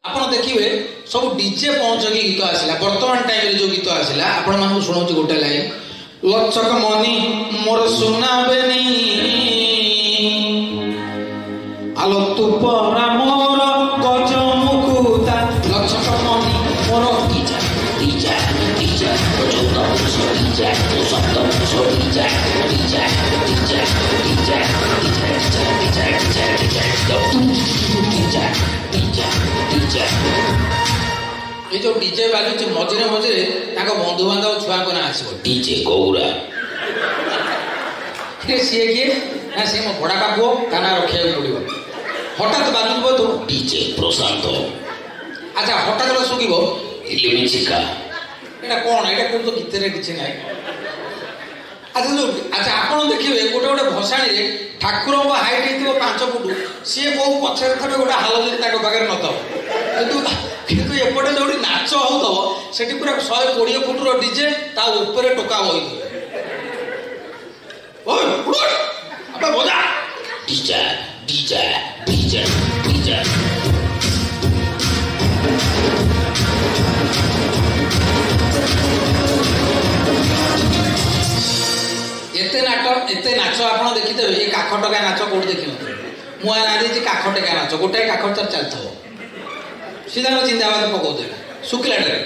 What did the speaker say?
ଆପଣ ଦେଖିବେ ସବୁ ଡିଜେ ପହଞ୍ଚକି ଗୀତ ଆସିଲା। ବର୍ତ୍ତମାନ ଟାଇମରେ ଯୋଉ ଗୀତ ଆସିଲା ଆପଣ ମାନଙ୍କୁ ଶୁଣଉଛି ଗୋଟେ ଲାଇନ, ଲଚକ ମନି ମୋର ସୁନାବେନି ଆଲୋ ତୁ ପରା ମୋର ଗଜ ମୁକୁତା, ଲଚକ ମନି ମୋର ଡିଜା ଡିଜା ଡିଜା ଚଉଦ ପୁରୁଷ ଡିଜା ସପ୍ତ ପୁରୁଷ ଡିଜା ଡିଜା ଡିଜା ଡିଜା ଡିଜା ଡିଜା ଡିଜା ଡିଜା ଡିଜା ଡିଜା। ଏ ଯୋଉ ଡିଜେ ବାଜୁଛି ମଝିରେ ମଝିରେ ତାଙ୍କ ବନ୍ଧୁବାନ୍ଧବ ଛୁଆଙ୍କ ନାଁ ଆସିବ, ଡିଜେ ଗୌରା। ସିଏ କିଏ ନା ସିଏ ମୋ ଭଡ଼ାକା ପୁଅ, ତା ନାଁ ରଖିବାକୁ ପଡ଼ିବ। ହଠାତ୍ ବାଜୁଥିବ ତୁ ଡିଜେ ପ୍ରଶାନ୍ତ। ଆଚ୍ଛା ହଠାତ୍ ଶୁଣିବ ଇଲିମିଚିକା। ଏଇଟା କ'ଣ? ଏଇଟା କିନ୍ତୁ ଗୀତରେ କିଛି ନାହିଁ। ଆଚ୍ଛା ଆପଣ ଦେଖିବେ ଗୋଟେ ଗୋଟେ ଭସାଣିରେ ଠାକୁରଙ୍କ ହାଇଟ୍ ହେଇଥିବ 5 ଫୁଟ, ସିଏ କୋଉ ପଛରେ ଥିବେ ଗୋଟେ ହାଲଜିନ ତାଙ୍କ ପାଖରେ ନଥିବ, କିନ୍ତୁ ଏପଟେ ଯୋଉଠି ନାଚ ହଉଥିବ ସେଠି ପୁରା 120 ଫୁଟର ଡିଜେ, ତା ଉପରେ ଟୋକା ବହିଥିବେ। ଡିଜା ଡିଜା ଡିଜା ଡିଜା। ଏତେ ନାଚ ଆପଣ ଦେଖିଦେବେ, ଏ କାଠ ଟେକା ନାଚ କୋଉଠି ଦେଖିନଥିବେ। ମୁଁ ରାନ୍ଧିଛି କାଠ ଟେକା ନାଚ, ଗୋଟାଏ କାଠ ଚାଲିଥିବ, ସିଧା ଜିନ୍ଦାବାଦ ପକଉଥିବେ ଶୁଖିଲାଟାରେ।